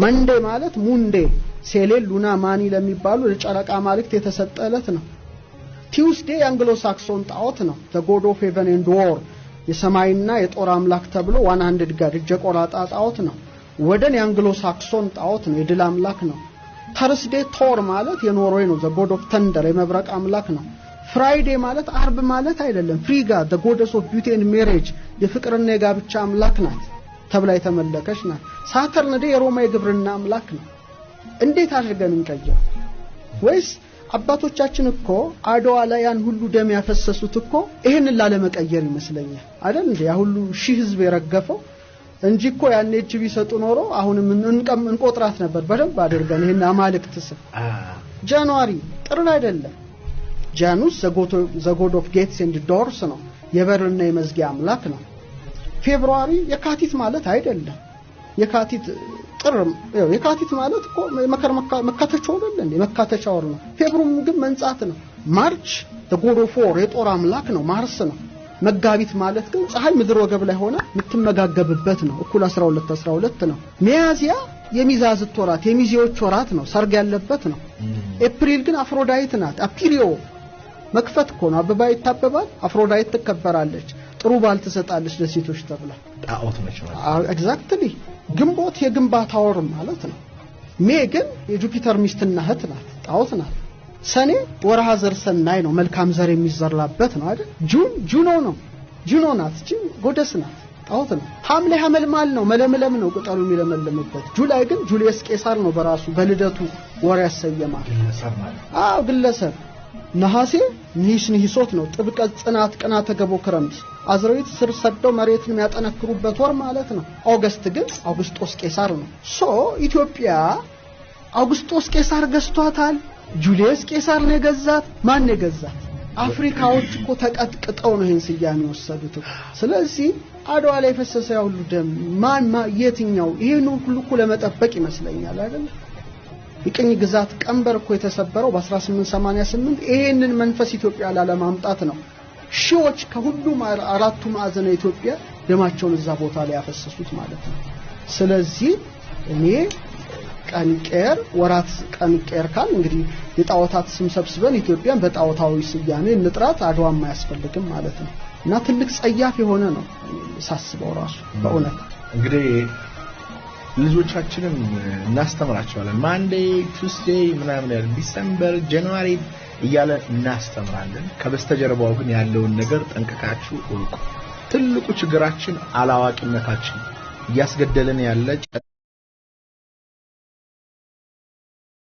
መንዴ ማለት ሙንዴ ሴሌል ሉና ማኒ ለሚባሉ ለጨረቃ ማልክት የተሰጠለት ነው ቲውስዴ አንግሎ ሳክሶን ጣዖት ነው the god of heaven and war የሰማይና የጦር አምላክ ተብሎ 100 ጋር ጀቆራጣ ጣዖት ነው ወደን የአንግሎ ሳክሶን ጣዖት ነው የድል አምላክ ነው ተርስዴ ቶር ማለት የኖርዌይ ነው the god of thunder የመብረቅ አምላክ ነው ፍራይዴ ማለት አርብ ማለት አይደለም ፍሪጋ the goddess of beauty and marriage የፍቅርና የጋብቻ አምላክ ናት ተብላ የተመለከች ናት ሳተርን ዴ የሮማ የግብርና አምላክ ነው እንዴት አድርገን እንቀየው ወይስ አባቶቻችን እኮ አድዋ ላይ ያን ሁሉ ደም ያፈሰሱት እኮ ይሄንን ላለመቀየር ይመስለኛል አይደል እንዴ ያ ሁሉ ሺህ ህዝብ የረገፈው እንጂ እኮ ያኔ እጅ ቢሰጡ ኖሮ አሁንም እንቆጥራት ነበር በደንብ አድርገን ይሄን አማልክትስ ጃንዋሪ ጥር አይደለም ጃኑስ the god of gates and doors ነው የበርና የመዝጊያ አምላክ ነው ፌብሩዋሪ የካቲት ማለት አይደለም የካቲት ጥር የካቲት ማለት እኮ መካተቻው አይደል እንዴ መካተቻው ነው ፌብሩም ግን መንጻት ነው ማርች the god of war የጦር አምላክ ነው ማርስ ነው መጋቢት ማለት ግን ፀሐይ ምድር ወገብ ላይ ሆነ የምትመጋገብበት ነው እኩል 12 ነው ሚያዚያ የሚዛዝት ወራት የሚዜዎች ወራት ነው ሰርግ ያለበት ነው ኤፕሪል ግን አፍሮዳይት ናት አፒሪዮ መክፈት እኮ ነው አበባ ይታበባል አፍሮዳይት ትከበራለች ጥሩ ባል ትሰጣለች ለሴቶች ተብላ ጣዖት ነች ማለት ኤግዛክትሊ ግንቦት የግንባታ ወር ማለት ነው ሜ ግን የጁፒተር ሚስትና እህት ናት ጣዖት ናት ሰኔ ወርሃ ዘር ሰናይ ነው መልካም ዘር የሚዘራበት ነው አይደል ጁኖ ናት እቺ ጎደስ ናት ጣዖት ነው ሐምሌ ሐመልማል ነው መለምለም ነው ቅጠሉ የሚለመልምበት ጁላይ ግን ጁሊየስ ቄሳር ነው በራሱ በልደቱ ወር ያሰየማል ግለሰብ ነሐሴ ንሂሶት ነው ጥብቀት ጽናት ቀናተ ገቦ ክረምት አዝራዊት ስር ሰደው መሬትን የሚያጠነክሩበት ወር ማለት ነው ኦገስት ግን አውግስጦስ ቄሳር ነው ኢትዮጵያ አውግስጦስ ቄሳር ገዝቷታል ጁሊየስ ቄሳር ነው የገዛት ማን ነው የገዛት አፍሪካዎች እኮ ተቀጥቅጠው ነው ይሄን ስያሜ ወሰዱት ስለዚህ አድዋ ላይ ፈሰሰ ያው ሁሉ ደም ማን የትኛው ይሄን ሁሉ እኮ ለመጠበቅ ይመስለኛል አይደል የቅኝ ግዛት ቀንበር እኮ የተሰበረው በ1888 ይሄንን መንፈስ ኢትዮጵያ ለማምጣት ነው ሺዎች ከሁሉም አራቱ ማዕዘነ ኢትዮጵያ ደማቸውን እዛ ቦታ ላይ ያፈሰሱት ማለት ነው ስለዚህ እኔ ቀንቀር ወራት ቀንቀር ካል እንግዲህ የጣዖታት ስም ሰብስበን ኢትዮጵያን በጣዖታዊ ስያሜ እንጥራት አድዋ ማያስፈልግም ማለት ነው እና ትልቅ ጸያፍ የሆነ ነው ሳስበው ራሱ በእውነት እንግዲህ ልጆቻችንን እናስተምራቸዋለን ማንዴይ ቱስዴይ ምናምን ያለ ዲሴምበር ጃንዋሪ እያለ እናስተምራለን ከበስተጀርባው ግን ያለውን ነገር ጠንቀቃችሁ እወቁ ትልቁ ችግራችን አላዋቂነታችን ያስገደለን ያለ